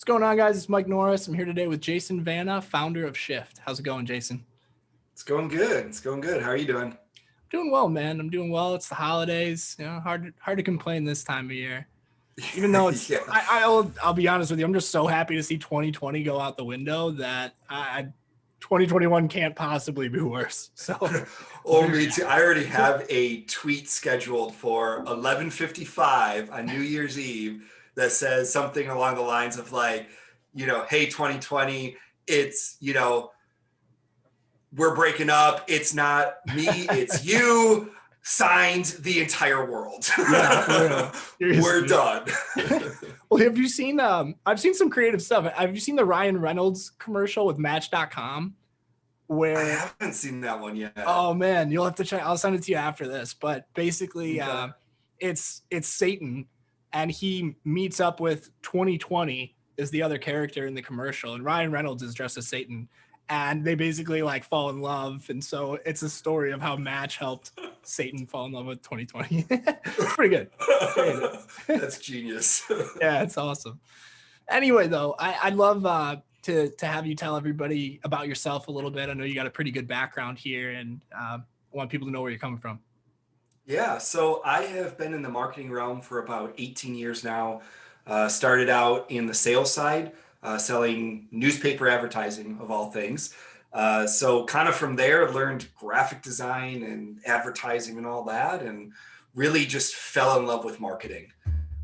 What's going on, guys? It's Mike Norris. I'm here today with Jason Vana, founder of Shift. How's it going, Jason? It's going good. How are you doing? Doing well, man. I'm doing well. It's the holidays. Hard to complain this time of year. Even though it's, Yeah. I'll be honest with you. I'm just so happy to see 2020 go out the window that 2021 can't possibly be worse. So, Me too. I already have a tweet scheduled for 11:55 on New Year's Eve that says something along the lines of like, hey, 2020, it's, we're breaking up. It's not me, it's you. Signed the entire world. Yeah, we're done. Well, have you seen, I've seen some creative stuff. Have you seen the Ryan Reynolds commercial with Match.com? Where I haven't seen that one yet. Oh man, you'll have to check. I'll send it to you after this. But basically, Okay. It's Satan, and he meets up with 2020 is the other character in the commercial, and Ryan Reynolds is dressed as Satan, and they basically like fall in love, and so it's a story of how Match helped Satan fall in love with 2020. It's pretty good. That's genius. Yeah, it's awesome. Anyway, though, I'd love to have you tell everybody about yourself a little bit. I know you got a pretty good background here, and I want people to know where you're coming from. Yeah, so I have been in the marketing realm for about 18 years now. Started out in the sales side, selling newspaper advertising of all things. So kind of from there, learned graphic design and advertising and all that, and really just fell in love with marketing.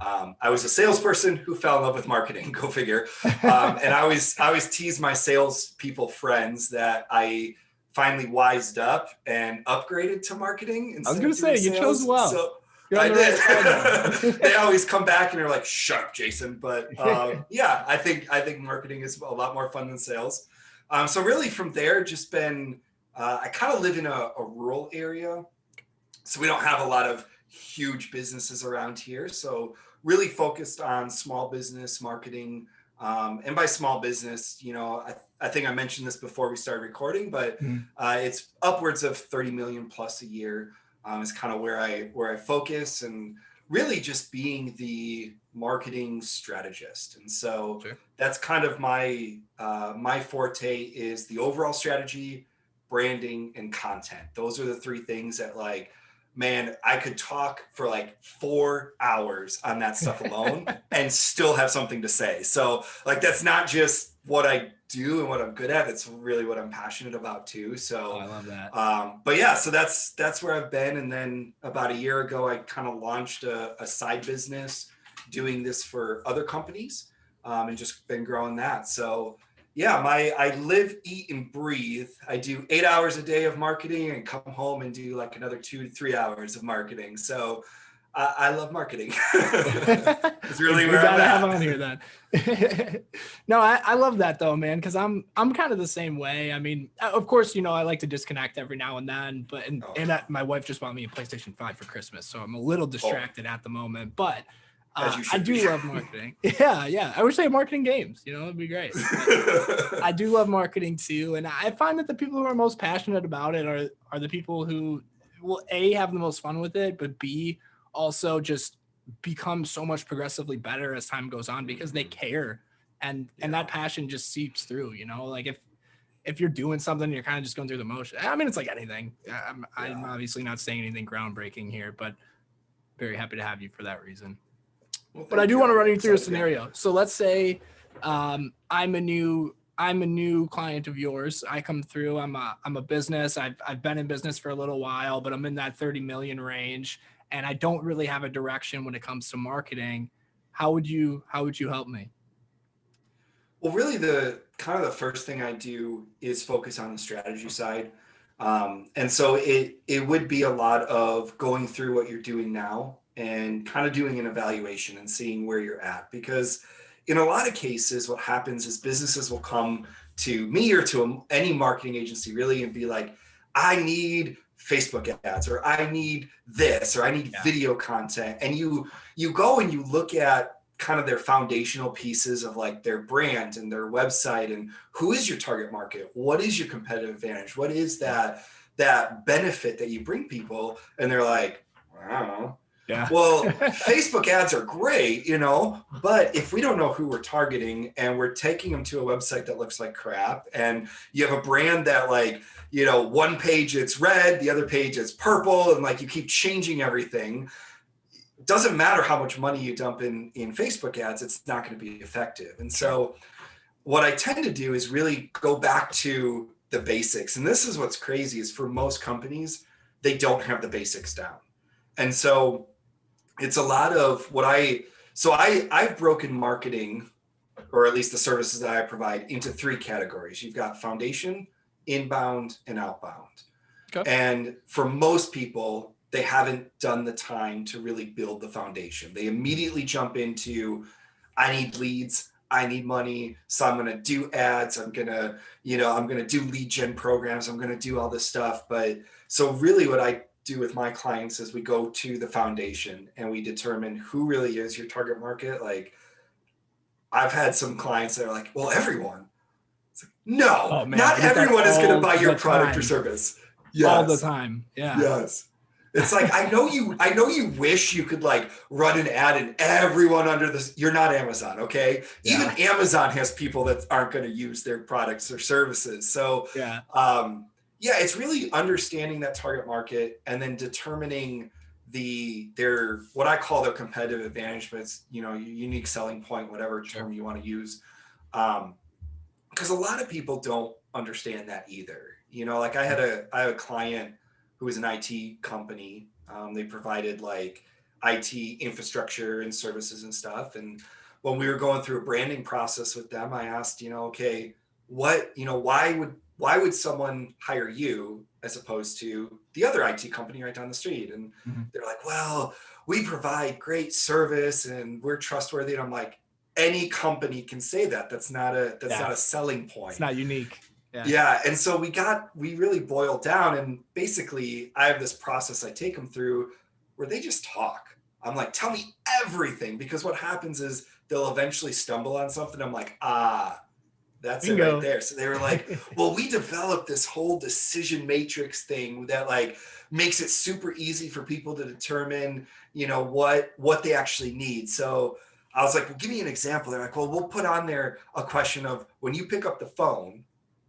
I was a salesperson who fell in love with marketing, go figure. And I always tease my salespeople friends that I finally wised up and upgraded to marketing. I was going to say, you chose well. So I did. They always come back and they're like, "Shut up, Jason." But yeah, I think marketing is a lot more fun than sales. So really from there, just been, I kind of live in a rural area. So we don't have a lot of huge businesses around here. So really focused on small business marketing. And by small business, I think I mentioned this before we started recording, but it's upwards of 30 million plus a year is kind of where I focus, and really just being the marketing strategist. And so that's kind of my forte is the overall strategy, branding, and content. Those are the three things that man, I could talk for 4 hours on that stuff alone and still have something to say. So that's not just what I do and what I'm good at. It's really what I'm passionate about too. So I love that. But yeah, so that's where I've been. And then about a year ago, I kind of launched a side business doing this for other companies, and just been growing that. So yeah, I live, eat, and breathe. I do 8 hours a day of marketing and come home and do another 2 to 3 hours of marketing. So I love marketing. It's really where I'm at. Have on here then. No, I love that though, man, because I'm kind of the same way. I mean, of course, I like to disconnect every now and then, but my wife just bought me a PlayStation 5 for Christmas, so I'm a little distracted at the moment, but I do love marketing. Yeah. I wish they had marketing games. It'd be great. I do love marketing too. And I find that the people who are most passionate about it are the people who will A, have the most fun with it, but B, also just become so much progressively better as time goes on because they care. And that passion just seeps through, if you're doing something, you're kind of just going through the motion. I mean, it's like anything. I'm obviously not saying anything groundbreaking here, but very happy to have you for that reason. Well, but I do want to run you through a scenario. So let's say I'm a new client of yours. I come through. I'm a business. I've been in business for a little while, but I'm in that 30 million range, and I don't really have a direction when it comes to marketing. How would you help me? Well, really, the first thing I do is focus on the strategy side. And so it would be a lot of going through what you're doing now and kind of doing an evaluation and seeing where you're at. Because in a lot of cases, what happens is businesses will come to me or to any marketing agency really and be like, I need Facebook ads, or I need this, or I need video content. And you go and you look at kind of their foundational pieces of their brand and their website, and who is your target market? What is your competitive advantage? What is that benefit that you bring people? And they're like, I don't know. Yeah. Well, Facebook ads are great, but if we don't know who we're targeting and we're taking them to a website that looks like crap, and you have a brand that one page it's red, the other page it's purple, and like you keep changing everything, it doesn't matter how much money you dump in Facebook ads, it's not going to be effective. And so what I tend to do is really go back to the basics. And this is what's crazy is for most companies, they don't have the basics down. And so it's a lot of I've broken marketing, or at least the services that I provide, into 3 categories. You've got foundation, inbound, and outbound. Okay. And for most people, they haven't done the time to really build the foundation. They immediately jump into, I need leads, I need money, so I'm going to do ads, I'm going to do lead gen programs, I'm going to do all this stuff. But so really what I do with my clients is we go to the foundation and we determine who really is your target market. Like I've had some clients that are like, well, everyone. It's like, no, not everyone is going to buy your product or service. Yes. All the time. Yeah. Yes. It's like, I know you wish you could like run an ad and everyone under this, you're not Amazon. Okay. Yeah. Even Amazon has people that aren't going to use their products or services. So it's really understanding that target market and then determining their what I call their competitive advantage, but it's, your unique selling point, whatever term you want to use. Because a lot of people don't understand that either. Like I had a client who was an IT company. They provided like IT infrastructure and services and stuff. And when we were going through a branding process with them, I asked, okay, why would someone hire you as opposed to the other IT company right down the street? And they're like, well, we provide great service and we're trustworthy. And I'm like, any company can say that. That's not a selling point. It's not unique. Yeah. And so we really boiled down, and basically I have this process I take them through where they just talk. I'm like, tell me everything, because what happens is they'll eventually stumble on something. I'm like, that's Bingo. It right there. So they were like, well, we developed this whole decision matrix thing that like makes it super easy for people to determine, what they actually need. So I was like, well, give me an example. They're like, well, we'll put on there a question of, when you pick up the phone,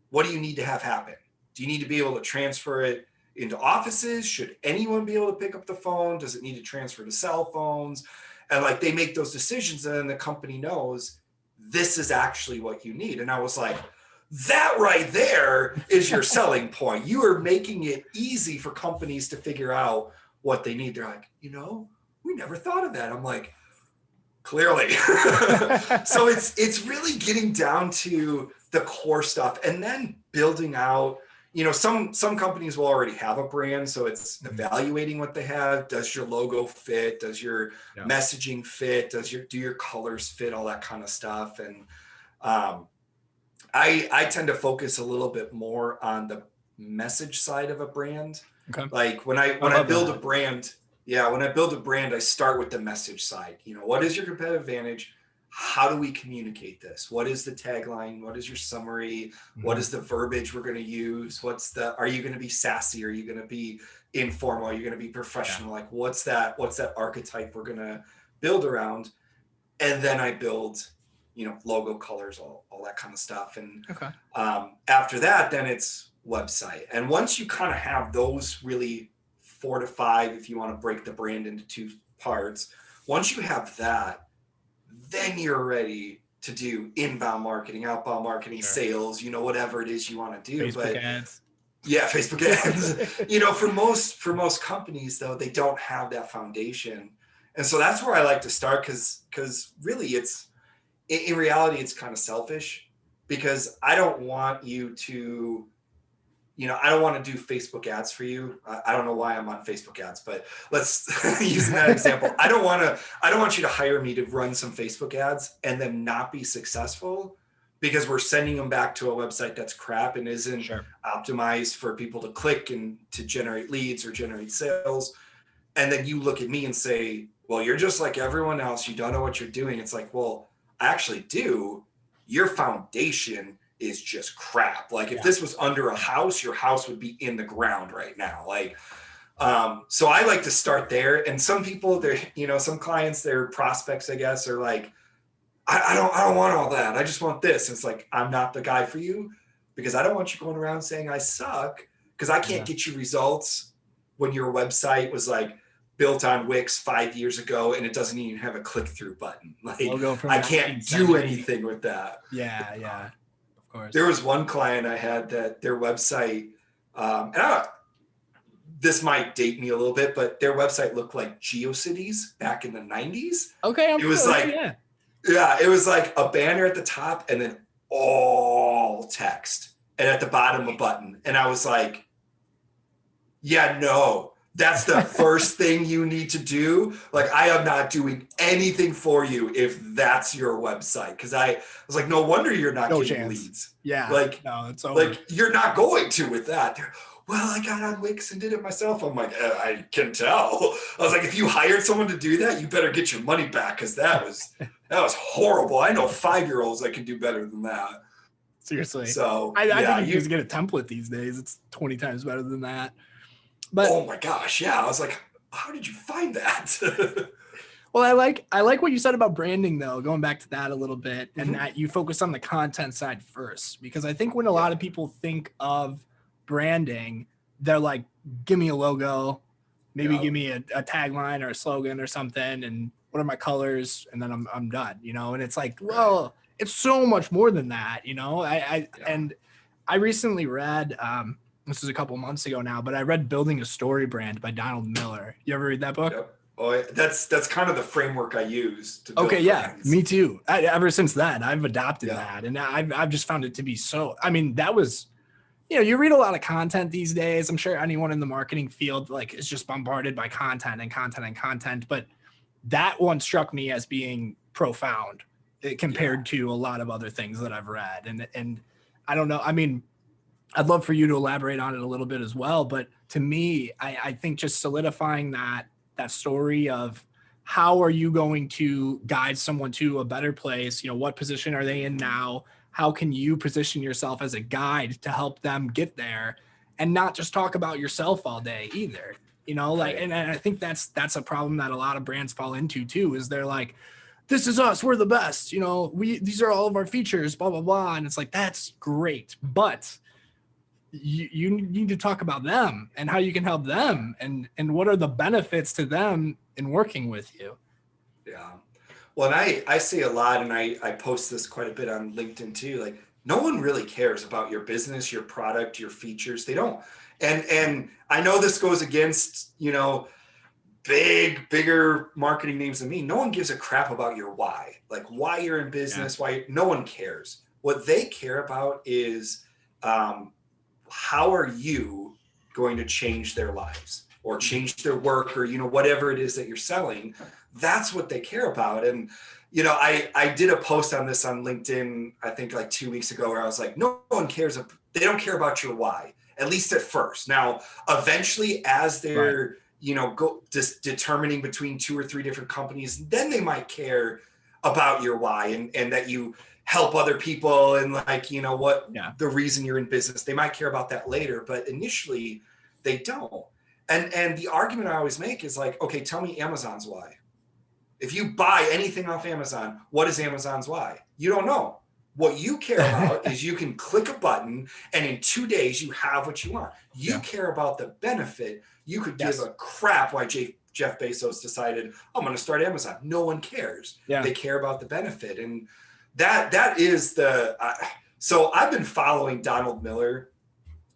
what do you need to have happen? Do you need to be able to transfer it into offices? Should anyone be able to pick up the phone? Does it need to transfer to cell phones? And like they make those decisions, and then the company knows this is actually what you need. And I was like, that right there is your selling point. You are making it easy for companies to figure out what they need. They're like, we never thought of that. I'm like, clearly. So it's really getting down to the core stuff and then building out, some companies will already have a brand. So it's evaluating what they have. Does your logo fit? Does your messaging fit? Do your colors fit? All that kind of stuff. And I tend to focus a little bit more on the message side of a brand. Okay. Like when I build a brand, I start with the message side. What is your competitive advantage? How do we communicate this? What is the tagline? What is your summary? What is the verbiage we're going to use? Are you going to be sassy? Are you going to be informal? Are you going to be professional? Like what's that archetype we're going to build around? And then I build, logo, colors, all that kind of stuff. And after that, then it's website. And once you kind of have those really 4 to 5, if you want to break the brand into 2 parts, once you have that, then you're ready to do inbound marketing, outbound marketing, sales, whatever it is you want to do. Facebook ads. Yeah, Facebook ads. For most companies though, they don't have that foundation. And so that's where I like to start, because really in reality, it's kind of selfish, because I don't want you to, I don't want to do Facebook ads for you. I don't know why I'm on Facebook ads, but let's use that example. I don't want you to hire me to run some Facebook ads and then not be successful because we're sending them back to a website that's crap and isn't optimized for people to click and to generate leads or generate sales. And then you look at me and say, well, you're just like everyone else. You don't know what you're doing. It's like, well, I actually do. Your foundation is just crap. Like if this was under a house, your house would be in the ground right now. Like So I like to start there. And some people, they're, some clients, their prospects, I guess, are like, I don't want all that. I just want this. And it's like, I'm not the guy for you, because I don't want you going around saying I suck, because I can't get you results when your website was like built on Wix 5 years ago and it doesn't even have a click-through button. Like, I can't do anything with that. Yeah, of course. There was one client I had that their website, this might date me a little bit, but their website looked like GeoCities back in the 90s. Okay, it was like, it was like a banner at the top and then all text, and at the bottom a button. And I was like, yeah, no, that's the first thing you need to do. Like, I am not doing anything for you if that's your website. Because I was like, no wonder you're not getting leads. Yeah, like, no, it's over. Like, you're not going to with that. Well, I got on Wix and did it myself. I'm like, I can tell. I was like, if you hired someone to do that, you better get your money back, because that was horrible. I know 5-year-olds that can do better than that. Seriously. So I think you just get a template these days. It's 20 times better than that. But oh my gosh, yeah. I was like, how did you find that? Well, I like what you said about branding, though, going back to that a little bit, and that you focus on the content side first, because I think when a lot of people think of branding, they're like, give me a logo, maybe give me a tagline or a slogan or something, and what are my colors, and then I'm done, and it's like, well, it's so much more than that, and I recently read, this is a couple months ago now, but I read Building a Story Brand by Donald Miller. You ever read that book? Yep. Oh, that's kind of the framework I use to build brands. Me too. Ever since then, I've adopted that, and I've just found it to be so. I mean, that was, you read a lot of content these days. I'm sure anyone in the marketing field is just bombarded by content and content and content, but that one struck me as being profound compared to a lot of other things that I've read, and I don't know. I mean, I'd love for you to elaborate on it a little bit as well, but to me, I think just solidifying that story of how are you going to guide someone to a better place? What position are they in now? How can you position yourself as a guide to help them get there, and not just talk about yourself all day either? And I think that's a problem that a lot of brands fall into too, is they're like, this is us, we're the best, these are all of our features, blah, blah, blah. And it's like, that's great, but you need to talk about them and how you can help them, and what are the benefits to them in working with you. Yeah. Well, and I say a lot, and I post this quite a bit on LinkedIn too. Like, no one really cares about your business, your product, your features. They don't. And I know this goes against, bigger marketing names than me. No one gives a crap about your why, like why you're in business, why no one cares. What they care about is, how are you going to change their lives or change their work, or, whatever it is that you're selling. That's what they care about. And, I did a post on this on LinkedIn, I think like 2 weeks ago, where I was like, no one cares. They don't care about your why, at least at first. Now, eventually, as they're, go just determining between 2 or 3 different companies, then they might care about your why, and that you help other people, and the reason you're in business. They might care about that later, but initially they don't. And the argument I always make is like, okay, tell me Amazon's why. If you buy anything off Amazon, what is Amazon's why? You don't know. What you care about is you can click a button and in 2 days you have what you want. You care about the benefit. You could give a crap why Jeff Bezos decided, I'm going to start Amazon. No one cares. They care about the benefit. And that is so I've been following Donald Miller,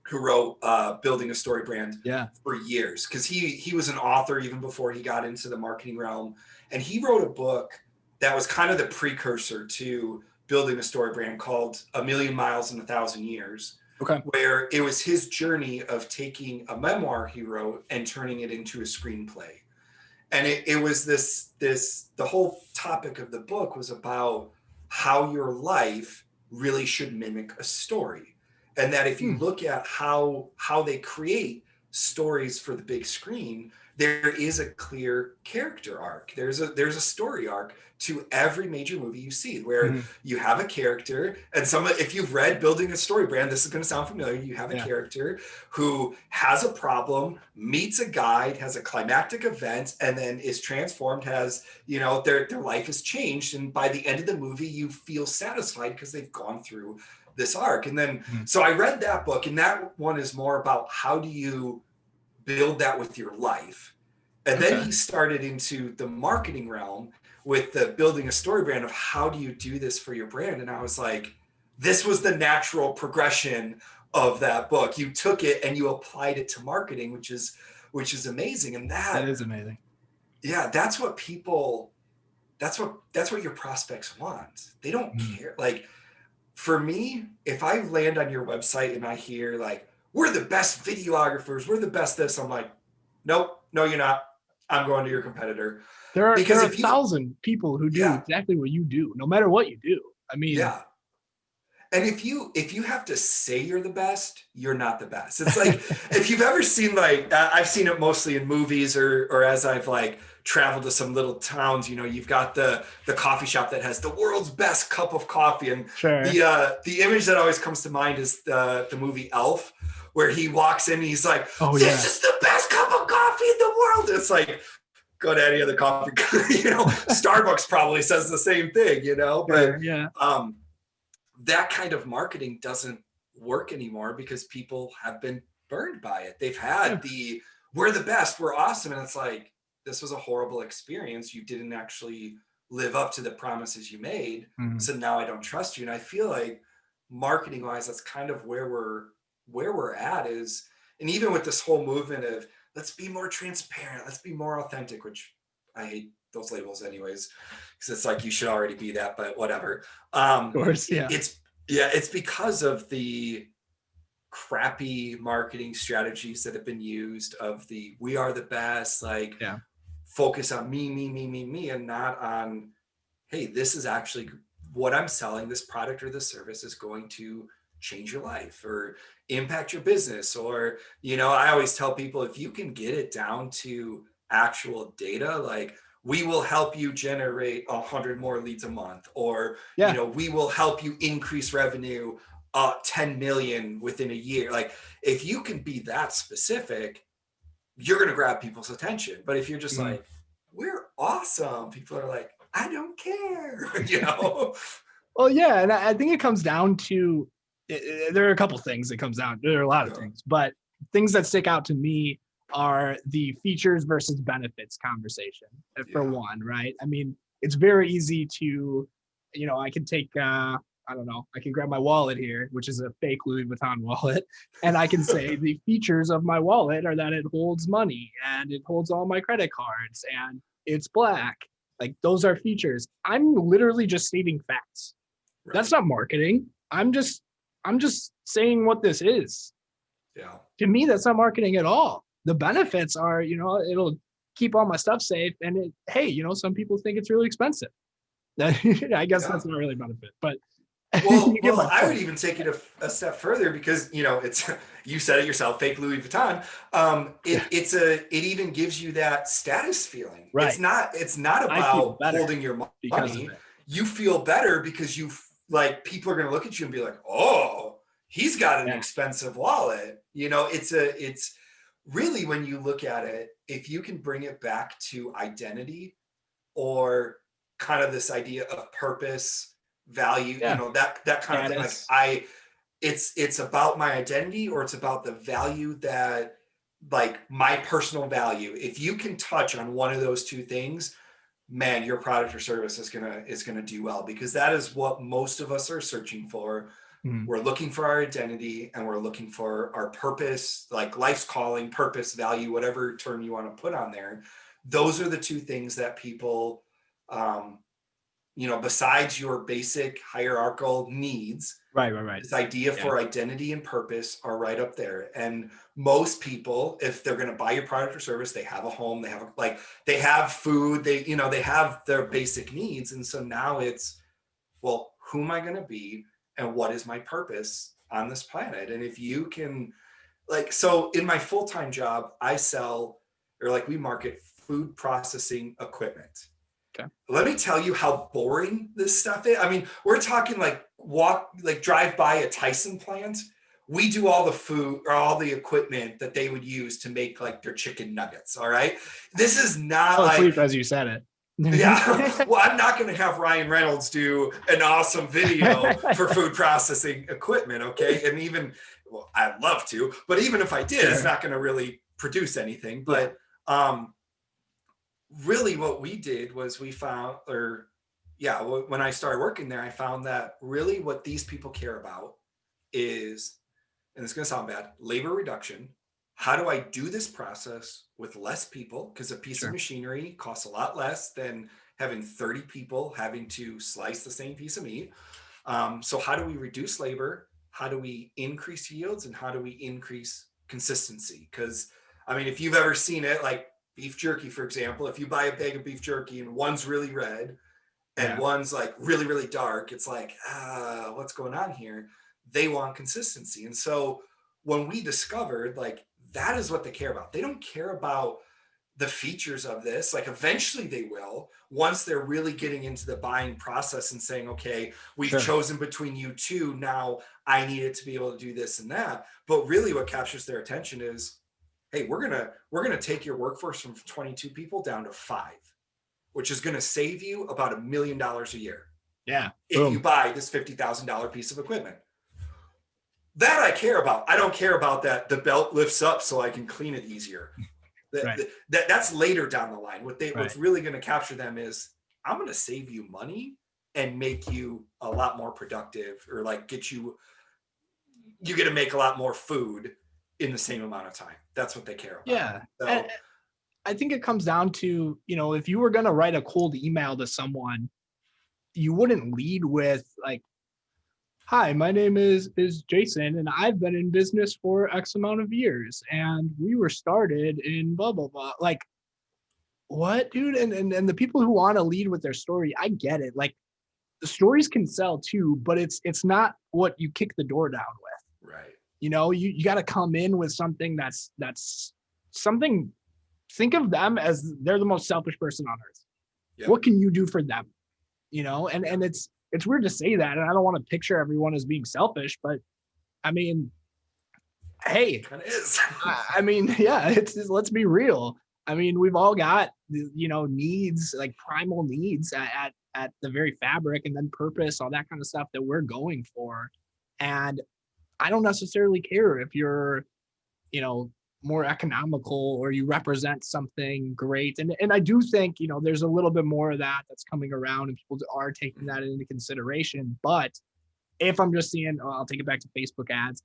who wrote Building a Story Brand for years, because he was an author even before he got into the marketing realm. And he wrote a book that was kind of the precursor to Building a Story Brand, called A Million Miles in 1,000 Years, where it was his journey of taking a memoir he wrote and turning it into a screenplay. And it was the whole topic of the book was about how your life really should mimic a story. And that if you look at how they create stories for the big screen, there is a clear character arc. There's a story arc to every major movie you see, where you have a character, and if you've read Building a Story Brand, this is going to sound familiar. You have a character who has a problem, meets a guide, has a climactic event, and then is transformed, has, their life has changed. And by the end of the movie, you feel satisfied because they've gone through this arc. And then, so I read that book, and that one is more about how do you build that with your life. And then he started into the marketing realm with the Building a Story Brand of how do you do this for your brand. And I was like, this was the natural progression of that book. You took it and you applied it to marketing, which is amazing. And that is amazing. Yeah, that's what your prospects want. They don't care. Like, for me, if I land on your website and I hear like, we're the best videographers, we're the best this, I'm like, nope, no, you're not. I'm going to your competitor. There are 1,000 people who do exactly what you do, no matter what you do. I mean, and if you have to say you're the best, you're not the best. It's like, if you've ever seen, like, I've seen it mostly in movies or as I've like traveled to some little towns, you've got the coffee shop that has the world's best cup of coffee. And the image that always comes to mind is the movie Elf, where he walks in and he's like, this is the best cup of coffee in the world. It's like, go to any other coffee, Starbucks probably says the same thing, but that kind of marketing doesn't work anymore because people have been burned by it. They've had we're the best, we're awesome. And it's like, this was a horrible experience. You didn't actually live up to the promises you made. So now I don't trust you. And I feel like marketing wise, that's kind of where we're at is, and even with this whole movement of let's be more transparent, let's be more authentic, which I hate those labels anyways, because it's like, you should already be that, but whatever. Of course, it's because of the crappy marketing strategies that have been used of the, we are the best, like focus on me, and not on, hey, this is actually what I'm selling. This product or this service is going to change your life or impact your business. Or, I always tell people, if you can get it down to actual data, like, we will help you generate 100 more leads a month, or, we will help you increase revenue 10 million within a year. Like, if you can be that specific, you're going to grab people's attention. But if you're just like, we're awesome, people are like, I don't care, Well, yeah. And I think it comes down to, there are a couple things that comes down. There are a lot of things, but things that stick out to me are the features versus benefits conversation for one, right? I mean, it's very easy to, I can take, I don't know, I can grab my wallet here, which is a fake Louis Vuitton wallet. And I can say the features of my wallet are that it holds money and it holds all my credit cards and it's black. Like, those are features. I'm literally just stating facts. Right. That's not marketing. I'm just saying what this is. Yeah. To me, that's not marketing at all. The benefits are, it'll keep all my stuff safe. And some people think it's really expensive. I guess that's not really a benefit, but well, I would even take it a step further because, it's, you said it yourself, fake Louis Vuitton. It even gives you that status feeling. Right. It's not about holding your money. You feel better because people are going to look at you and be like, oh, he's got an expensive wallet. It's really, when you look at it, if you can bring it back to identity or kind of this idea of purpose, value, that kind of thing. Like, it's about my identity, or it's about the value that, like, my personal value. If you can touch on one of those two things, man, your product or service is gonna do well, because that is what most of us are searching for. We're looking for our identity, and we're looking for our purpose, like life's calling, purpose, value, whatever term you want to put on there. Those are the two things that people, besides your basic hierarchical needs, right. This idea for identity and purpose are right up there. And most people, if they're going to buy your product or service, they have a home, they have food, they have their basic needs. And so now it's, well, who am I going to be? And what is my purpose on this planet? And if you can, so in my full-time job, I sell or like we market food processing equipment. Okay. Let me tell you how boring this stuff is. I mean, we're talking like drive by a Tyson plant. We do all the food or all the equipment that they would use to make like their chicken nuggets. All right. This is not Asleep as you said it. Yeah. Well, I'm not going to have Ryan Reynolds do an awesome video for food processing equipment. Okay. And even, well, I'd love to, but even if I did, it's not going to really produce anything. But really what we did was we found, when I started working there, I found that really what these people care about is, and it's going to sound bad, labor reduction. How do I do this process with less people? Because a piece of machinery costs a lot less than having 30 people having to slice the same piece of meat. So how do we reduce labor? How do we increase yields? And how do we increase consistency? Because, I mean, if you've ever seen it, like beef jerky, for example, if you buy a bag of beef jerky and one's really red and one's like really, really dark, it's like, what's going on here? They want consistency. And so when we discovered like, that is what they care about. They don't care about the features of this. Like eventually they will, once they're really getting into the buying process and saying, okay, we've chosen between you two. Now I need it to be able to do this and that. But really what captures their attention is, hey, we're going to take your workforce from 22 people down to 5, which is going to save you about $1 million a year. Yeah. If you buy this $50,000 piece of equipment. That I care about. I don't care about that the belt lifts up so I can clean it easier. That's later down the line. What's really going to capture them is, I'm going to save you money and make you a lot more productive, or like you get to make a lot more food in the same amount of time. That's what they care about. Yeah. So, I think it comes down to, if you were going to write a cold email to someone, you wouldn't lead with like, hi, my name is Jason, and I've been in business for X amount of years, and we were started in blah, blah, blah. Like, what, dude? And the people who want to lead with their story, I get it. Like, the stories can sell too, but it's not what you kick the door down with. Right. You got to come in with something that's something. Think of them as they're the most selfish person on earth. Yep. What can you do for them? And it's weird to say that, and I don't want to picture everyone as being selfish, but I mean, hey, it kind of is. I mean, yeah, let's be real. I mean, we've all got needs, like primal needs at the very fabric, and then purpose, all that kind of stuff that we're going for. And I don't necessarily care if you're, more economical or you represent something great. And I do think, there's a little bit more of that's coming around and people are taking that into consideration. But if I'm just seeing, I'll take it back to Facebook ads.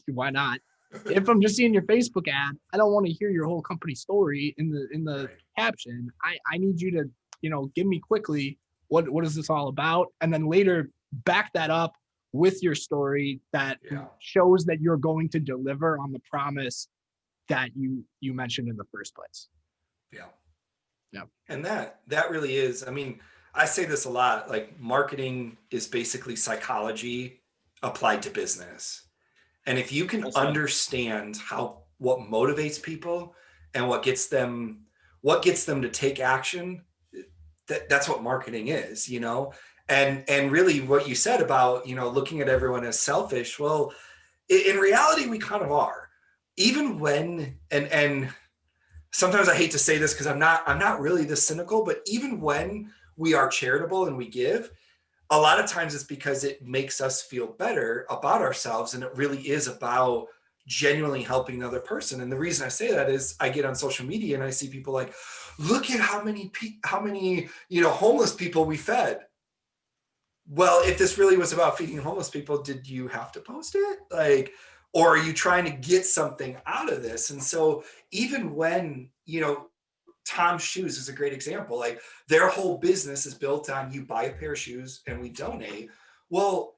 Why not? If I'm just seeing your Facebook ad, I don't want to hear your whole company story in the caption. I need you to, give me quickly, what is this all about? And then later back that up with your story that shows that you're going to deliver on the promise that you mentioned in the first place. Yeah. And that really is, I mean, I say this a lot, like marketing is basically psychology applied to business. And if you can understand what motivates people and what gets them to take action, that's what marketing is, and really what you said about, looking at everyone as selfish. Well, in reality, we kind of are. Even when, and sometimes I hate to say this because I'm not really this cynical, but even when we are charitable and we give, a lot of times it's because it makes us feel better about ourselves. And it really is about genuinely helping another person. And the reason I say that is I get on social media and I see people like, look at how many homeless people we fed. Well, if this really was about feeding homeless people, did you have to post it? Or are you trying to get something out of this? And so even when, Tom's Shoes is a great example. Like their whole business is built on you buy a pair of shoes and we donate. Well,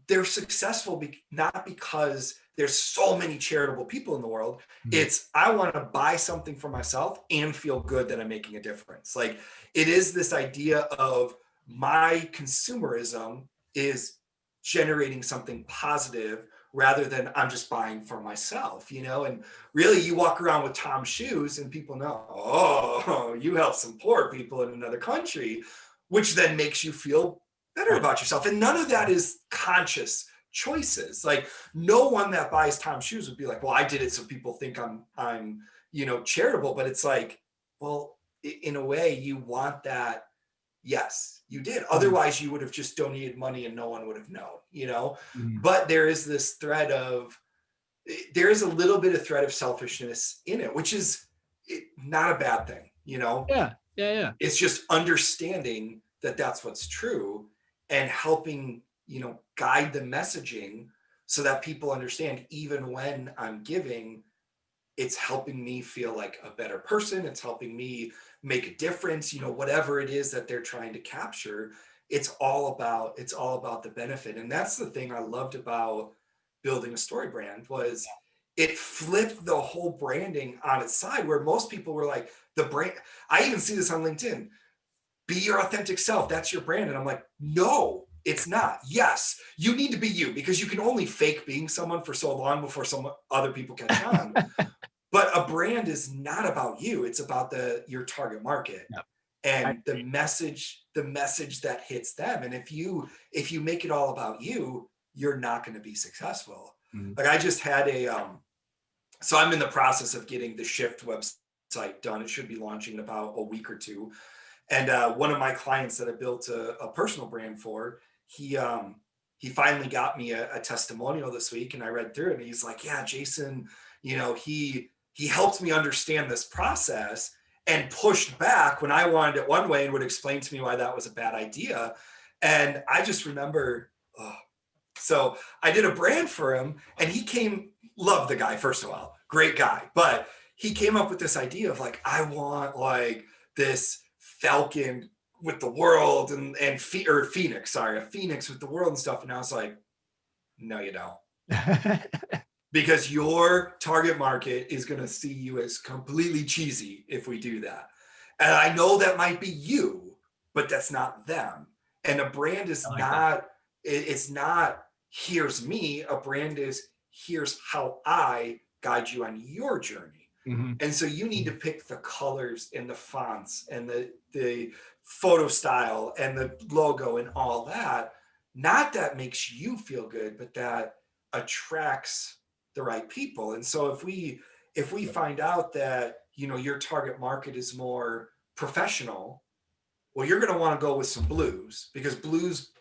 they're successful not because there's so many charitable people in the world. Mm-hmm. It's, I want to buy something for myself and feel good that I'm making a difference. Like it is this idea of my consumerism is generating something positive rather than I'm just buying for myself, and really you walk around with Tom's shoes and people know, oh, you help some poor people in another country, which then makes you feel better about yourself. And none of that is conscious choices. Like no one that buys Tom's shoes would be like, well, I did it so people think I'm charitable. But it's like, well, in a way you want that. Yes, you did. Otherwise you would have just donated money and no one would have known, but there is this there is a little bit of thread of selfishness in it, which is not a bad thing, Yeah. It's just understanding that that's what's true and helping, guide the messaging so that people understand even when I'm giving, it's helping me feel like a better person. It's helping me make a difference, whatever it is that they're trying to capture. It's all about the benefit. And that's the thing I loved about building a story brand was it flipped the whole branding on its side, where most people were like, the brand, I even see this on LinkedIn, be your authentic self. That's your brand. And I'm like, no, it's not. Yes, you need to be you, because you can only fake being someone for so long before some other people catch on. But a brand is not about you. It's about your target market and the message that hits them. And if you make it all about you, you're not going to be successful. Like I just had so I'm in the process of getting the Shift website done. It should be launching in about a week or two. And one of my clients that I built a personal brand for, he finally got me a testimonial this week, and I read through it, and he's like, yeah, Jason, he helped me understand this process and pushed back when I wanted it one way and would explain to me why that was a bad idea. And I just remember, so I did a brand for him, and he loved the guy, first of all, great guy. But he came up with this idea of like, I want like this falcon with the world and phoenix, a phoenix with the world and stuff. And I was like, no, you don't. Because your target market is going to see you as completely cheesy if we do that. And I know that might be you, but that's not them. And a brand is it's not, here's me. A brand is, here's how I guide you on your journey. And so you need to pick the colors and the fonts and the photo style and the logo and all that. Not that makes you feel good, but that attracts the right people. And so if we find out that, your target market is more professional, well, you're going to want to go with some blues, because blues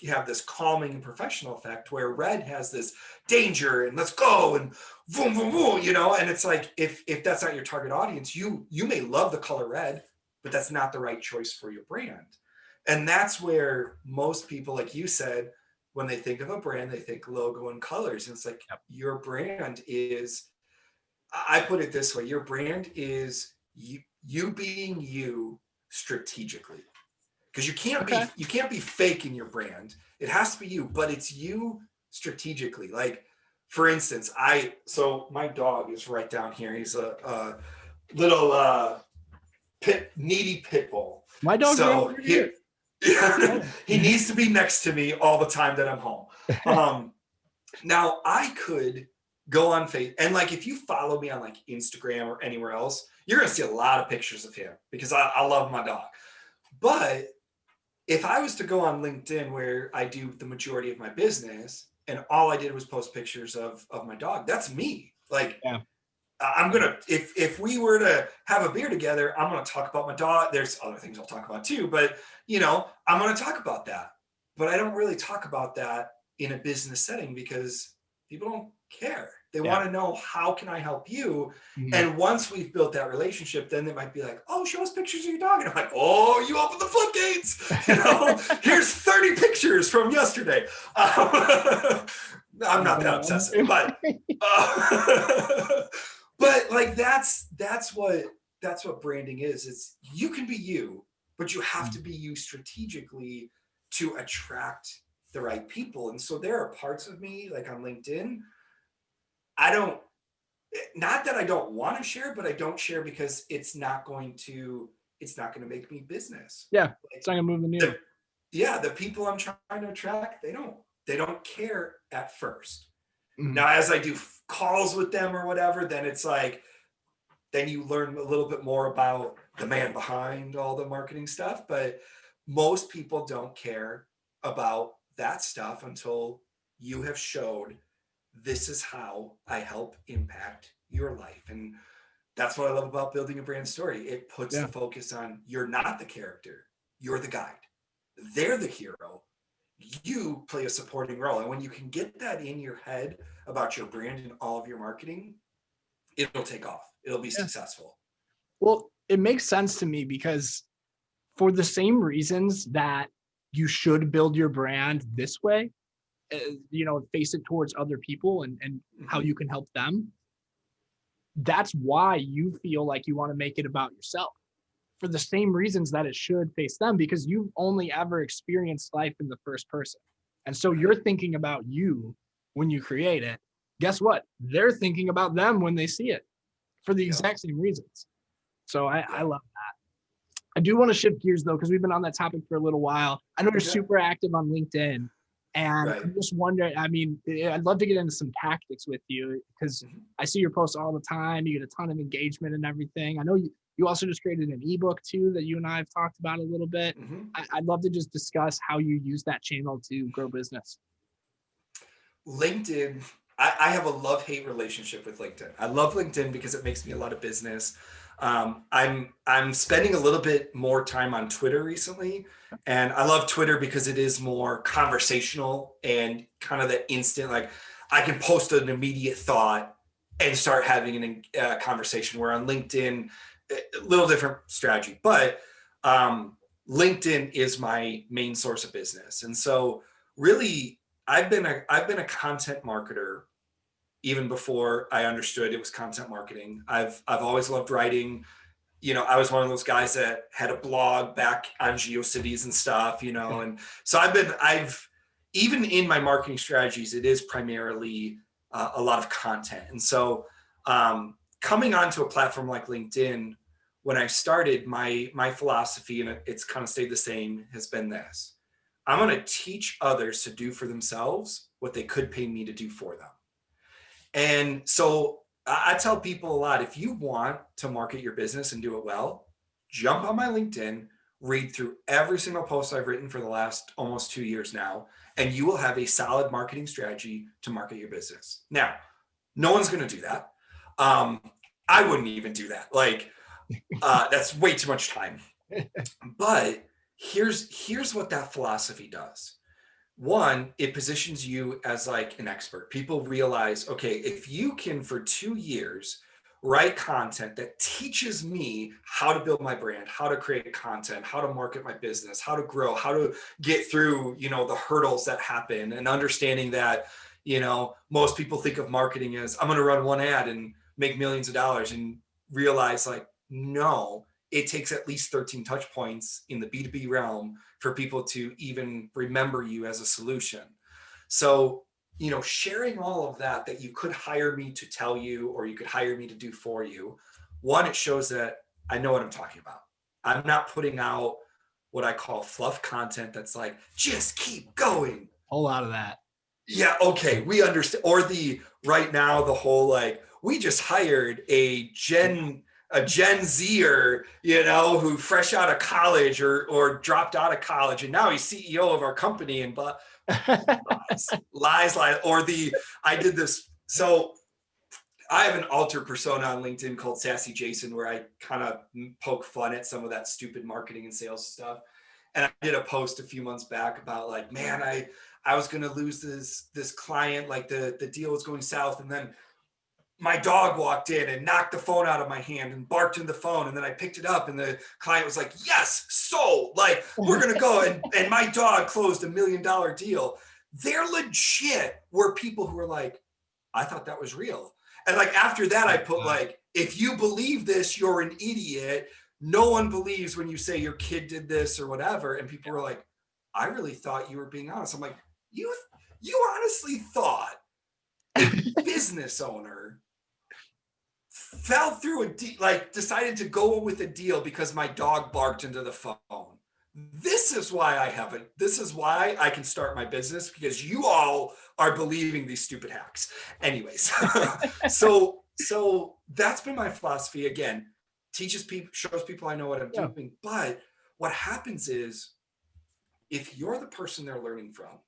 have this calming and professional effect, where red has this danger and let's go and boom, boom, boom, and it's like, if that's not your target audience, you may love the color red, but that's not the right choice for your brand. And that's where most people, like you said, when they think of a brand, they think logo and colors. And it's like, your brand is, I put it this way, your brand is you being you strategically. Because you can't be fake in your brand. It has to be you, but it's you strategically. Like, for instance, so my dog is right down here. He's a little needy pit bull. My dog's so he needs to be next to me all the time that I'm home. Now I could go on Facebook, and like, if you follow me on like Instagram or anywhere else, you're going to see a lot of pictures of him, because I love my dog. But if I was to go on LinkedIn, where I do the majority of my business, and all I did was post pictures of my dog, that's me. Like, I'm going to, if we were to have a beer together, I'm going to talk about my dog. There's other things I'll talk about too, but I'm going to talk about that. But I don't really talk about that in a business setting, because people don't care. They want to know, how can I help you? And once we've built that relationship, then they might be like, oh, show us pictures of your dog. And I'm like, oh, you opened the floodgates. Here's 30 pictures from yesterday. I'm not that obsessive, but but like, that's what branding is. It's, you can be you, but you have to be you strategically to attract the right people. And so there are parts of me, like on LinkedIn, not that I don't want to share, but I don't share because it's not going to make me business. Yeah. It's not gonna move the needle. The people I'm trying to attract, they don't care at first. Now, as I do calls with them or whatever, then it's like, then you learn a little bit more about the man behind all the marketing stuff. But most people don't care about that stuff until you have showed this is how I help impact your life. And that's what I love about building a brand story. It puts the focus on, you're not the character, you're the guide. They're the hero. You play a supporting role. And when you can get that in your head about your brand and all of your marketing, it'll take off. It'll be successful. Well, it makes sense to me because for the same reasons that you should build your brand this way, face it towards other people and how you can help them. That's why you feel like you want to make it about yourself, for the same reasons that it should face them, because you've only ever experienced life in the first person. And so you're thinking about you when you create it. Guess what? They're thinking about them when they see it for the exact same reasons. So I love that. I do want to shift gears though, because we've been on that topic for a little while. I know you're super active on LinkedIn. And I'm just wondering, I mean, I'd love to get into some tactics with you because I see your posts all the time. You get a ton of engagement and everything. I know you also just created an ebook too that you and I have talked about a little bit. I'd love to just discuss how you use that channel to grow business. LinkedIn, I have a love-hate relationship with LinkedIn. I love LinkedIn because it makes me a lot of business. I'm spending a little bit more time on Twitter recently, and I love Twitter because it is more conversational and kind of the instant, like I can post an immediate thought and start having a conversation, where on LinkedIn, a little different strategy, but LinkedIn is my main source of business. And so really I've been a content marketer even before I understood it was content marketing. I've always loved writing. I was one of those guys that had a blog back on GeoCities and stuff, and so I've even in my marketing strategies, it is primarily a lot of content. And so coming onto a platform like LinkedIn, when I started, my philosophy, and it's kind of stayed the same, has been this: I'm going to teach others to do for themselves what they could pay me to do for them. And so I tell people a lot, if you want to market your business and do it well, jump on my LinkedIn, read through every single post I've written for the last almost 2 years now, and you will have a solid marketing strategy to market your business. Now, no one's going to do that. I wouldn't even do that. That's way too much time. But here's what that philosophy does. One, it positions you as like an expert. People realize, okay, if you can for 2 years write content that teaches me how to build my brand, how to create content, how to market my business, how to grow, how to get through, the hurdles that happen, and understanding that, most people think of marketing as, I'm going to run one ad and make millions of dollars, and realize no, it takes at least 13 touch points in the B2B realm for people to even remember you as a solution. So, sharing all of that you could hire me to tell you, or you could hire me to do for you. One, it shows that I know what I'm talking about. I'm not putting out what I call fluff content that's like, just keep going. A whole lot of that. Yeah. Okay. We understand. Or right now, the whole, we just hired a Gen Zer, who fresh out of college or dropped out of college, and now he's CEO of our company, and but lies. Or I did this. So I have an alter persona on LinkedIn called Sassy Jason, where I kind of poke fun at some of that stupid marketing and sales stuff. And I did a post a few months back about man, I was going to lose this client, the deal was going south. And then my dog walked in and knocked the phone out of my hand and barked in the phone. And then I picked it up, and the client was like, yes, sold. We're going to go. And my dog closed $1 million deal. They're legit were people who were like, I thought that was real. And after that, I put if you believe this, you're an idiot. No one believes when you say your kid did this or whatever. And people were like, I really thought you were being honest. I'm like, you honestly thought a business owner fell through decided to go with a deal because my dog barked into the phone? this is why I have it. This is why I can start my business, because you all are believing these stupid hacks. Anyways, so that's been my philosophy. Again, teaches people, shows people I know what I'm doing. But what happens is, if you're the person they're learning from,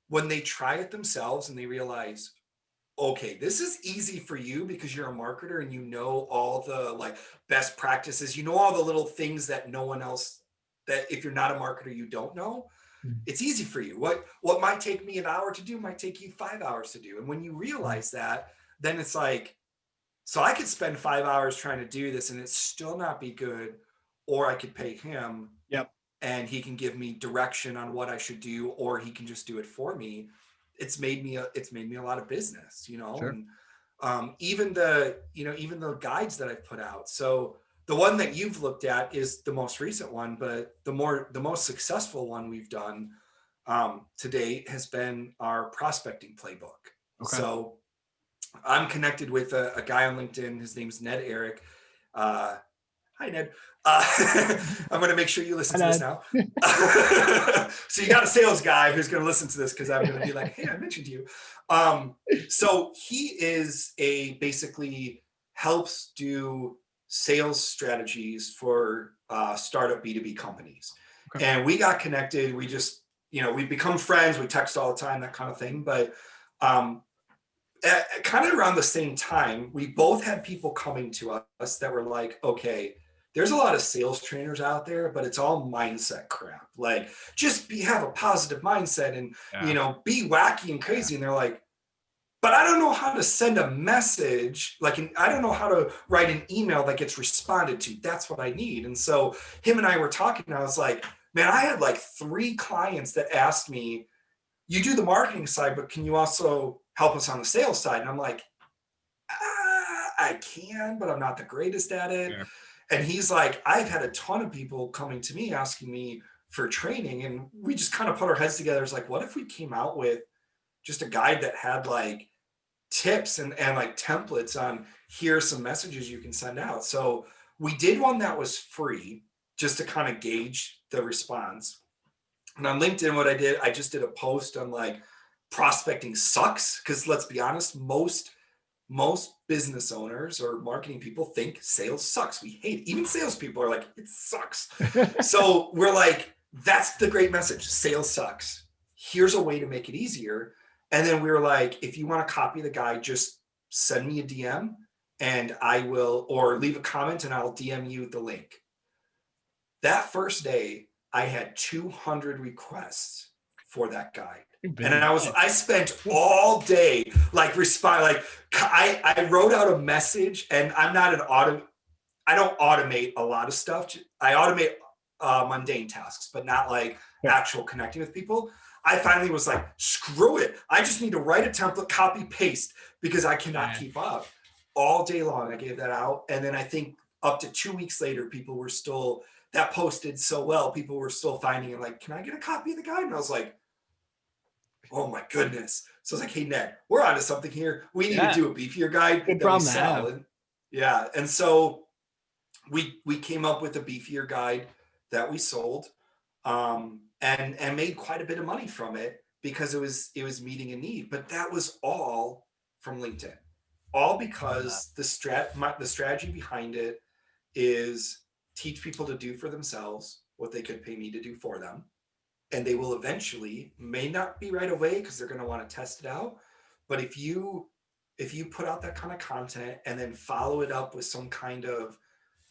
when they try it themselves and they realize, okay, this is easy for you because you're a marketer and you know all the like best practices, you know all the little things that no one else, that if you're not a marketer you don't know. It's easy for you. What might take me an hour to do might take you 5 hours to do. And when you realize that, then it's like, so I could spend 5 hours trying to do this and it still not be good, or I could pay him. Yep. And he can give me direction on what I should do, or he can just do it for me. It's made me a lot of business, you know. Sure. And even the guides that I've put out. So the one that you've looked at is the most recent one, but the most successful one we've done to date has been our prospecting playbook. Okay. So I'm connected with a guy on LinkedIn. His name's Ned Eric. Hi, Ned. I'm going to make sure you listen to this now. So you got a sales guy who's going to listen to this, because I'm going to be like, hey, I mentioned you. So he is basically helps do sales strategies for startup B2B companies. Okay. And we got connected. We just, we've become friends. We text all the time, that kind of thing. But at kind of around the same time, we both had people coming to us that were like, okay, there's a lot of sales trainers out there, but it's all mindset crap. Like, just have a positive mindset and, be wacky and crazy. And they're like, but I don't know how to send a message. I don't know how to write an email that gets responded to. That's what I need. And so him and I were talking, and I was like, man, I had like 3 clients that asked me, you do the marketing side, but can you also help us on the sales side? And I'm like, I can, but I'm not the greatest at it. Yeah. And he's like, I've had a ton of people coming to me asking me for training. And we just kind of put our heads together. It's like, what if we came out with just a guide that had like tips and like templates on, here's some messages you can send out. So we did one that was free, just to kind of gauge the response. And on LinkedIn, what I did, I just did a post on like, prospecting sucks. Because let's be honest, most business owners or marketing people think sales sucks. We hate it. Even salespeople are like, it sucks. So we're like, that's the great message. Sales sucks. Here's a way to make it easier. And then we were like, if you want to copy the guide, just send me a DM and I will, or leave a comment and I'll DM you the link. That first day, I had 200 requests for that guide. And I spent all day I wrote out a message, and I don't automate a lot of stuff. I automate mundane tasks, but not like actual connecting with people. I finally was like, screw it. I just need to write a template, copy, paste, because I cannot keep up. All day long, I gave that out. And then I think up to 2 weeks later, people were still, that posted so well, people were still finding it like, can I get a copy of the guide? And I was like, oh my goodness. So I was like, hey, Ned, we're onto something here. We need to do a beefier guide that we sell. And so we came up with a beefier guide that we sold and made quite a bit of money from it, because it was meeting a need. But that was all from LinkedIn, all because the strategy behind it is teach people to do for themselves what they could pay me to do for them. And they will eventually, may not be right away because they're going to want to test it out. But if you put out that kind of content and then follow it up with some kind of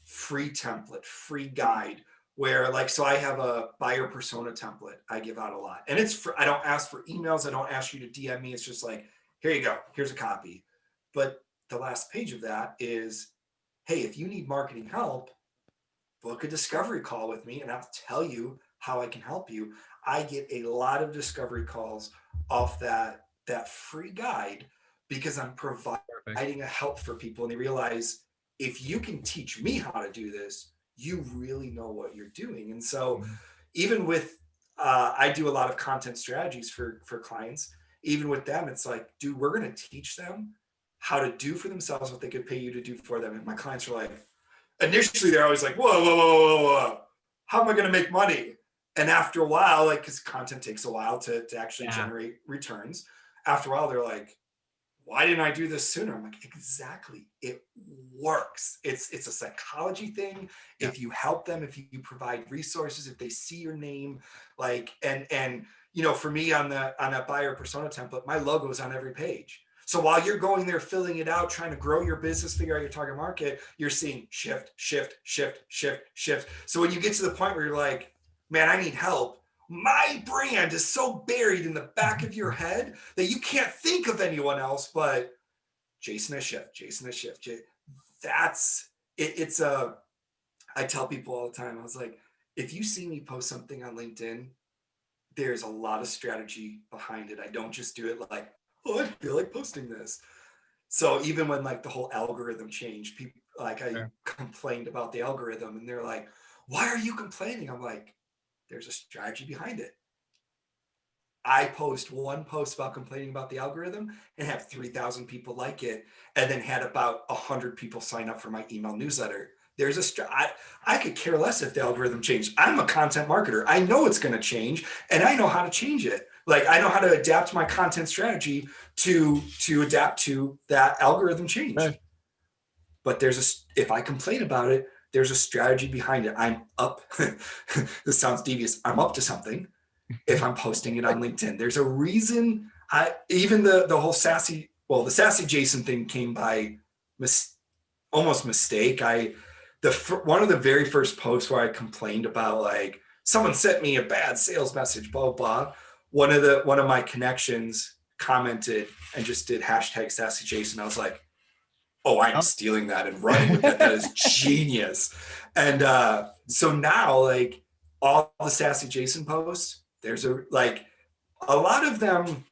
free template, free guide, where so I have a buyer persona template I give out a lot. And I don't ask for emails. I don't ask you to DM me. It's just like, here you go. Here's a copy. But the last page of that is, hey, if you need marketing help, book a discovery call with me and I'll tell you how I can help you. I get a lot of discovery calls off that free guide, because I'm providing a help for people, and they realize, if you can teach me how to do this, you really know what you're doing. And so even with I do a lot of content strategies for clients. Even with them, it's like, dude, we're going to teach them how to do for themselves what they could pay you to do for them. And my clients are like, initially they're always like, whoa, how am I going to make money? And after a while, like, because content takes a while to actually Yeah. generate returns. After a while, they're like, why didn't I do this sooner? I'm like, exactly. It works. It's a psychology thing. Yeah. If you help them, if you provide resources, if they see your name, like, and for me on that buyer persona template, my logo is on every page. So while you're going there, filling it out, trying to grow your business, figure out your target market, you're seeing shift, shift, shift, shift, shift. So when you get to the point where you're like, man, I need help, my brand is so buried in the back of your head that you can't think of anyone else but Jason is Shift, Jason is Shift. That's it. I tell people all the time, I was like, if you see me post something on LinkedIn, there's a lot of strategy behind it. I don't just do it like, oh, I feel like posting this. So even when like the whole algorithm changed, people like I complained about the algorithm and they're like, why are you complaining? I'm like, there's a strategy behind it. I post one post about complaining about the algorithm and have 3,000 people like it, and then had about 100 people sign up for my email newsletter. There's I could care less if the algorithm changed. I'm a content marketer. I know it's going to change, and I know how to change it. Like, I know how to adapt my content strategy to adapt to that algorithm change. Right. But if I complain about it, there's a strategy behind it. I'm up. This sounds devious. I'm up to something. If I'm posting it on LinkedIn, there's a reason. Even the whole the sassy Jason thing came by almost mistake. One of the very first posts where I complained about, like, someone sent me a bad sales message, blah, blah, blah. One of my connections commented and just did hashtag sassy Jason. I was like, oh, I'm stealing that and running with that. That is genius. And so now, like, all the sassy Jason posts, there's a lot of them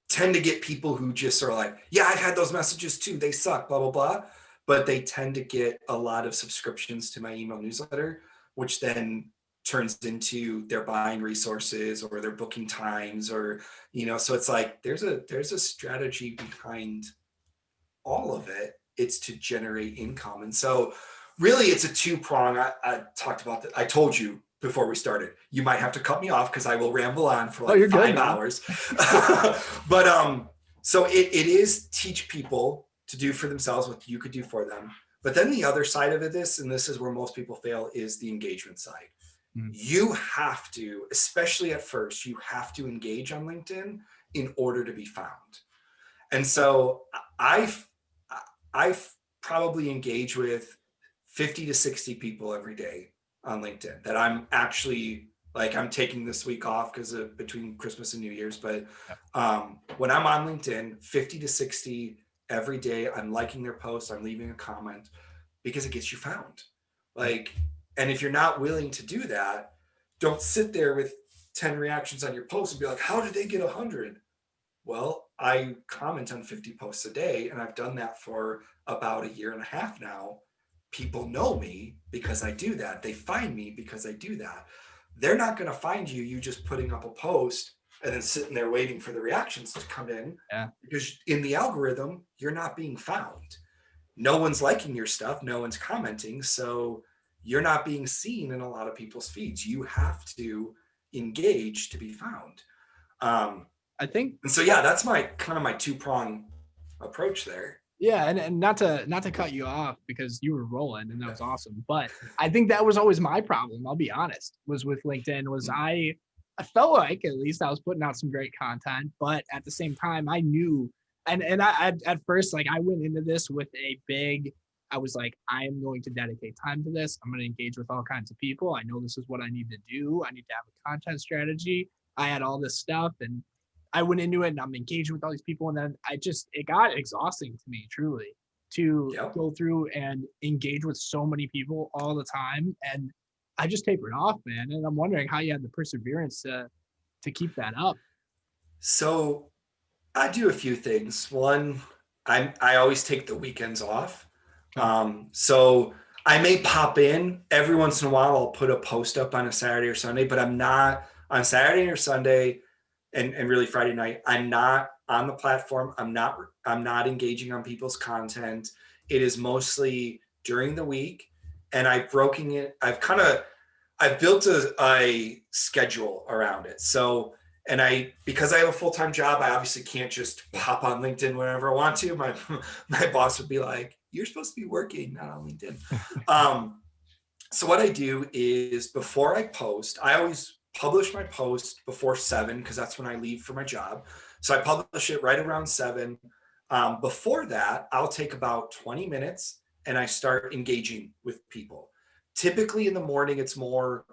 tend to get people who just are like, yeah, I've had those messages too. They suck, blah, blah, blah. But they tend to get a lot of subscriptions to my email newsletter, which then turns into their buying resources or their booking times, or, so it's like, there's a strategy behind all of it. It's to generate income. And so really it's a two-prong. I talked about that. I told you before we started, you might have to cut me off because I will ramble on for like 5 hours. But so it is teach people to do for themselves what you could do for them. But then the other side of it is, and this is where most people fail, is the engagement side. You have to, especially at first, you have to engage on LinkedIn in order to be found. And so I've probably engaged with 50 to 60 people every day on LinkedIn that I'm actually, like, I'm taking this week off because of between Christmas and New Year's. But when I'm on LinkedIn, 50 to 60 every day, I'm liking their posts, I'm leaving a comment, because it gets you found. Like, and if you're not willing to do that, don't sit there with 10 reactions on your post and be like, how did they get 100? Well, I comment on 50 posts a day, and I've done that for about 1.5 years now. People know me because I do that. They find me because I do that. They're not going to find you just putting up a post and then sitting there waiting for the reactions to come in. Yeah. Because in the algorithm, you're not being found. No one's liking your stuff. No one's commenting. So you're not being seen in a lot of people's feeds. You have to engage to be found. I think, and so, yeah, that's my kind of my two-prong approach there. Yeah, and not to cut you off because you were rolling and that was awesome, but I think that was always my problem. I'll be honest, was with LinkedIn. Was I felt like at least I was putting out some great content, but at the same time I knew, and I at first, like, I went into this with I was like, I am going to dedicate time to this. I'm going to engage with all kinds of people. I know this is what I need to do. I need to have a content strategy. I had all this stuff, and I went into it and I'm engaging with all these people. And then it got exhausting to me, truly, to go through and engage with so many people all the time. And I just tapered off, man. And I'm wondering how you had the perseverance to keep that up. So I do a few things. One, I always take the weekends off. So I may pop in every once in a while. I'll put a post up on a Saturday or Sunday, but I'm not on Saturday or Sunday. And really Friday night, I'm not on the platform. I'm not engaging on people's content. It is mostly during the week. And I've I've built a schedule around it. So, because I have a full-time job, I obviously can't just pop on LinkedIn whenever I want to. My boss would be like, "You're supposed to be working, not on LinkedIn." So what I do is before I post, I always publish my post before 7 because that's when I leave for my job. So I publish it right around 7. Before that, I'll take about 20 minutes and I start engaging with people. Typically in the morning, it's more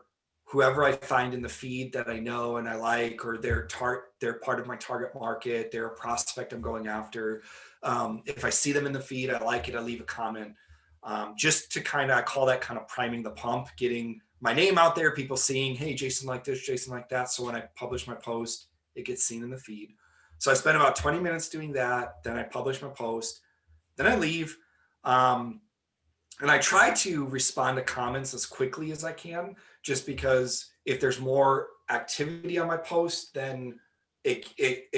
whoever I find in the feed that I know and I like, or they're part of my target market, they're a prospect I'm going after. If I see them in the feed, I like it, I leave a comment. Just to I call that kind of priming the pump, getting my name out there, people seeing, hey, Jason like this, Jason like that. So when I publish my post, it gets seen in the feed. So I spend about 20 minutes doing that. Then I publish my post. Then I leave. And I try to respond to comments as quickly as I can, just because if there's more activity on my post, then it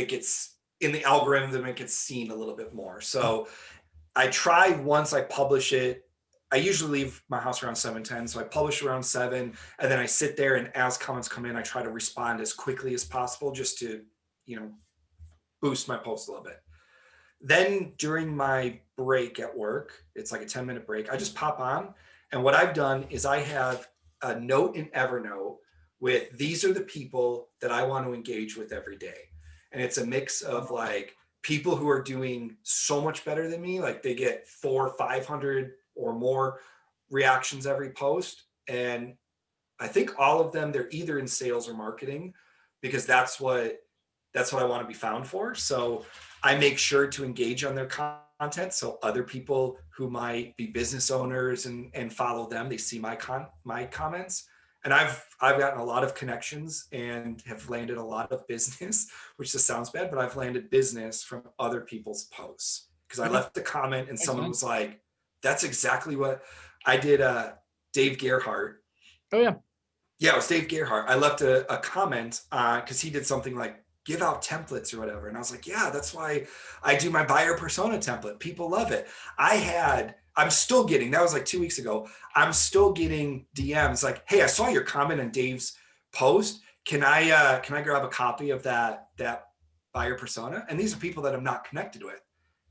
gets in the algorithm, it gets seen a little bit more. So I try once I publish it, I usually leave my house around 7:10. So I publish around 7, and then I sit there, and as comments come in, I try to respond as quickly as possible just to, boost my post a little bit. Then during my break at work, it's like a 10-minute break, I just pop on. And what I've done is I have a note in Evernote with, these are the people that I want to engage with every day. And it's a mix of like people who are doing so much better than me, like they get 400, 500 or more reactions every post. And I think all of them, they're either in sales or marketing, because that's what I want to be found for. So I make sure to engage on their content. So other people who might be business owners and follow them, they see my comments. And I've gotten a lot of connections and have landed a lot of business, which just sounds bad, but I've landed business from other people's posts because I left a comment and someone was like, that's exactly what I did. Dave Gerhardt. Oh yeah. Yeah, it was Dave Gerhardt. I left a comment because he did something like give out templates or whatever. And I was like, yeah, that's why I do my buyer persona template. People love it. I'm still getting, that was like 2 weeks ago. I'm still getting DMs like, hey, I saw your comment on Dave's post. Can I grab a copy of that buyer persona? And these are people that I'm not connected with.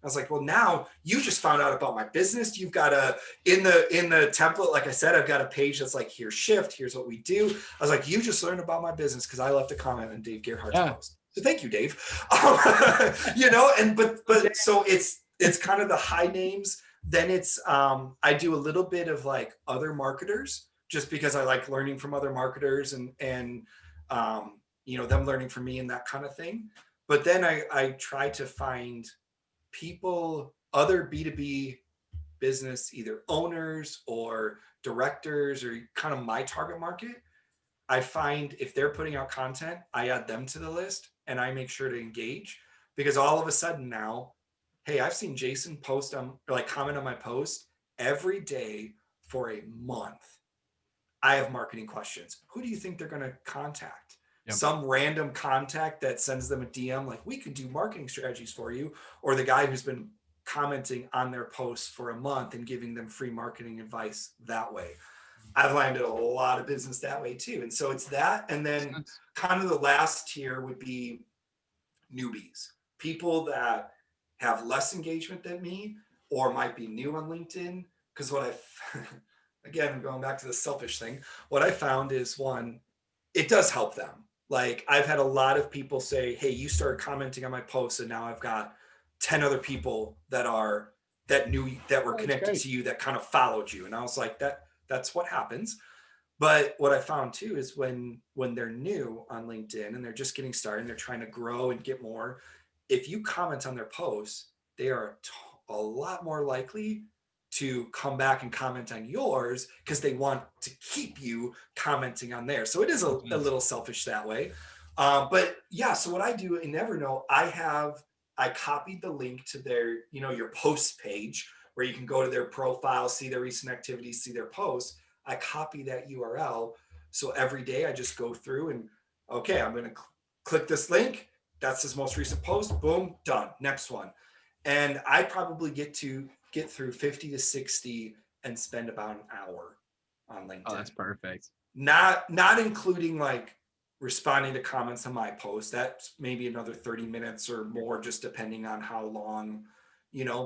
I was like, well, now you just found out about my business. You've got in the template, like I said, I've got a page that's like, here's Shift, here's what we do. I was like, you just learned about my business because I left a comment on Dave Gerhardt's post. So thank you, Dave. But so it's kind of the high names. Then it's I do a little bit of like other marketers, just because I like learning from other marketers and them learning from me and that kind of thing. But then I try to find people, other B2B business, either owners or directors or kind of my target market. I find if they're putting out content, I add them to the list and I make sure to engage, because all of a sudden now, hey, I've seen Jason post on, or like comment on my post every day for a month. I have marketing questions. Who do you think they're going to contact? Yep. Some random contact that sends them a DM like, we could do marketing strategies for you, or the guy who's been commenting on their posts for a month and giving them free marketing advice that way. I've landed a lot of business that way too. And so it's that. And then kind of the last tier would be newbies, people that have less engagement than me or might be new on LinkedIn. Because again, going back to the selfish thing, what I found is, one, it does help them. Like I've had a lot of people say, hey, you started commenting on my posts and now I've got 10 other people that were connected to you that kind of followed you. And I was like, that's what happens. But what I found too is when they're new on LinkedIn and they're just getting started and they're trying to grow and get more, if you comment on their posts, they are a lot more likely to come back and comment on yours because they want to keep you commenting on theirs. So it is a little selfish that way. But yeah, so what I do in Evernote, I copied the link to their, your posts page where you can go to their profile, see their recent activities, see their posts. I copy that URL. So every day I just go through and, okay, I'm going to click this link. That's his most recent post. Boom, done. Next one. And I probably get through 50 to 60 and spend about an hour on LinkedIn. Oh, that's perfect. Not including like responding to comments on my post. That's maybe another 30 minutes or more, just depending on how long,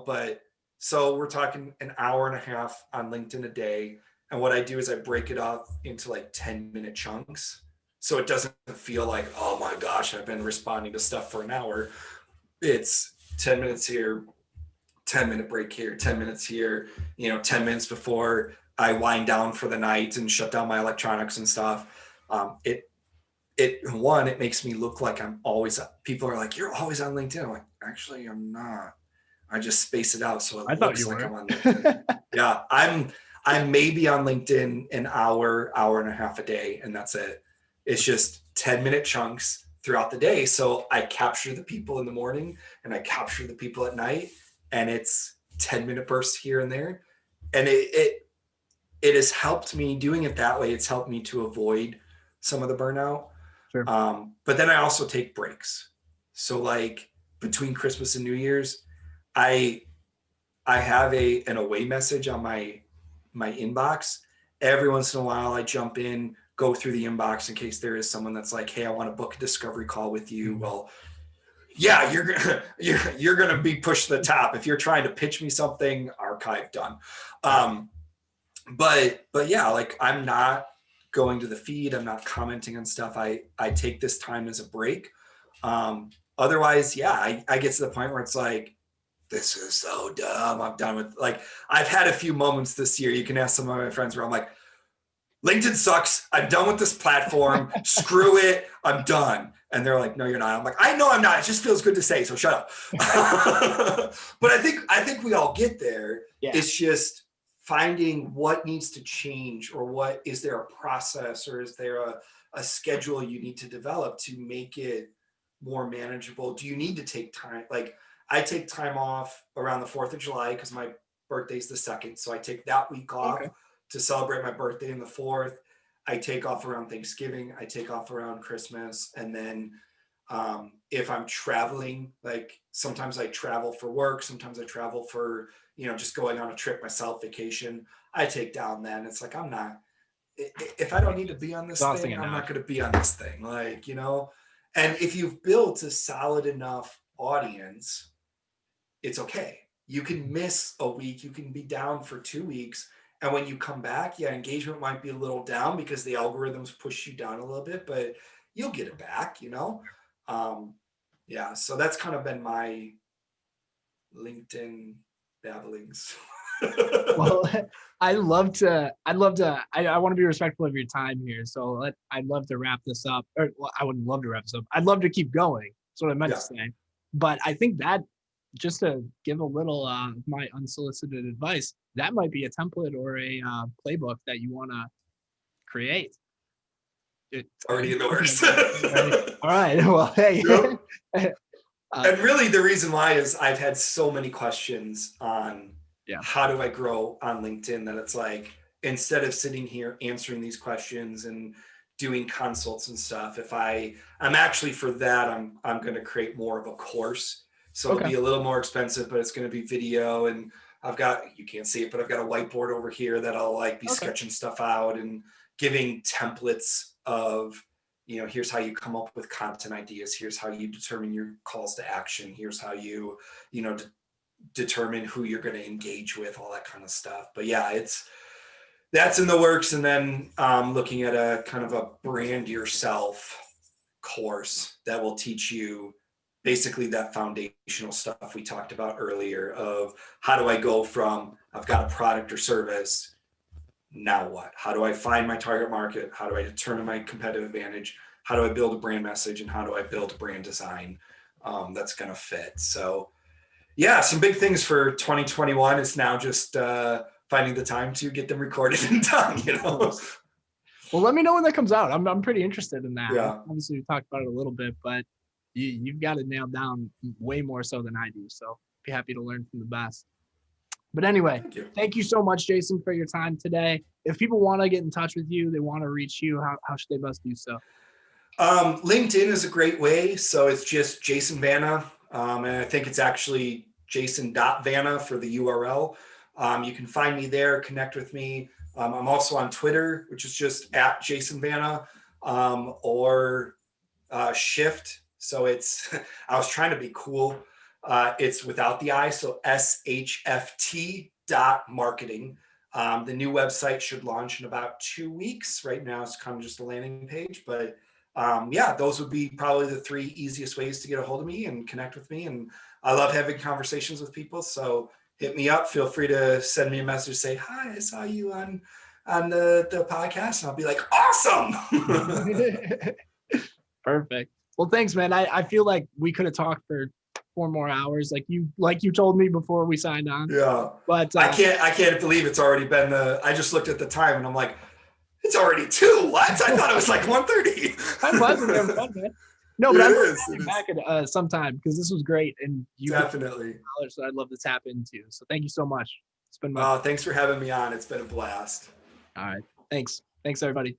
but so we're talking an hour and a half on LinkedIn a day. And what I do is I break it up into like 10-minute chunks. So it doesn't feel like, oh my gosh, I've been responding to stuff for an hour. It's 10 minutes here, 10-minute break here, 10 minutes here, 10 minutes before I wind down for the night and shut down my electronics and stuff. It makes me look like I'm always, people are like, you're always on LinkedIn. I'm like, actually, I'm not. I just space it out so it looks like I'm on LinkedIn. Yeah, I'm maybe on LinkedIn an hour and a half a day, and that's it. It's just 10-minute chunks throughout the day. So I capture the people in the morning and I capture the people at night, and it's 10-minute bursts here and there. And it has helped me doing it that way. It's helped me to avoid some of the burnout. Sure. But then I also take breaks. So like between Christmas and New Year's, I have an away message on my inbox. Every once in a while I jump in, go through the inbox in case there is someone that's like, hey, I want to book a discovery call with you. Well, yeah, you're gonna be pushed to the top. If you're trying to pitch me something, archive done. But yeah, like I'm not going to the feed. I'm not commenting on stuff. I take this time as a break. Otherwise, yeah, I get to the point where it's like, this is so dumb. I'm done with, like, I've had a few moments this year. You can ask some of my friends where I'm like, LinkedIn sucks. I'm done with this platform. Screw it. I'm done. And they're like, no, you're not. I'm like, I know I'm not. It just feels good to say, so shut up. But I think we all get there. Yeah. It's just finding what needs to change, or what, is there a process, or is there a schedule you need to develop to make it more manageable? Do you need to take time? Like, I take time off around the 4th of July because my birthday's the 2nd. So I take that week off to celebrate my birthday in the 4th. I take off around Thanksgiving. I take off around Christmas. And then if I'm traveling, like sometimes I travel for work. Sometimes I travel for, just going on a trip myself, vacation. I take down then. It's like, I'm not, if I don't need to be on this thing, I'm not going to be on this thing. Like, and if you've built a solid enough audience, it's okay. You can miss a week. You can be down for 2 weeks. And when you come back, yeah, engagement might be a little down because the algorithms push you down a little bit, but you'll get it back, Yeah, so that's kind of been my LinkedIn babblings. Well, I want to be respectful of your time here. So I'd love to wrap this up. Or, well, I wouldn't love to wrap this up. I'd love to keep going. That's what I meant to say. But I think that, just to give a little my unsolicited advice, that might be a template or a playbook that you want to create. It's already in the works. All right. Well, hey. Yep. And really the reason why is I've had so many questions on how do I grow on LinkedIn, that it's like, instead of sitting here answering these questions and doing consults and stuff, I'm actually, for that, I'm going to create more of a course. So it'll be a little more expensive, but it's going to be video. And you can't see it, but I've got a whiteboard over here that I'll like be sketching stuff out and giving templates of, here's how you come up with content ideas. Here's how you determine your calls to action. Here's how you, determine who you're going to engage with, all that kind of stuff. But yeah, that's in the works. And then looking at a kind of a brand yourself course that will teach you basically that foundational stuff we talked about earlier of how do I go from, I've got a product or service, now what? How do I find my target market? How do I determine my competitive advantage? How do I build a brand message? And how do I build a brand design that's going to fit? So yeah, some big things for 2021 is now just finding the time to get them recorded and done, Well, let me know when that comes out. I'm pretty interested in that. Yeah. Obviously, we talked about it a little bit, but you've got it nailed down way more so than I do. So be happy to learn from the best. But anyway, thank you so much, Jason, for your time today. If people want to get in touch with you, they want to reach you, how should they best do so? LinkedIn is a great way. So it's just Jason Vana. And I think it's actually jason.vana for the URL. You can find me there, connect with me. I'm also on Twitter, which is just at Jason Vana, or Shift. So it's, I was trying to be cool. It's without the I, so shft.marketing. The new website should launch in about 2 weeks. Right now, it's kind of just a landing page, but yeah, those would be probably the 3 easiest ways to get a hold of me and connect with me. And I love having conversations with people. So hit me up. Feel free to send me a message, say, hi, I saw you on the podcast. And I'll be like, awesome. Perfect. Well, thanks, man. I feel like we could have talked for 4 more hours, like you told me before we signed on. Yeah. But I can't believe it's already been I just looked at the time and I'm like, it's already 2. What? I thought it was like 1:30. I'm glad we having fun, man. No, but I'm going to back at sometime because this was great, and you definitely knowledge that I'd love to tap into. So thank you so much. It's been thanks for having me on. It's been a blast. All right. Thanks, everybody.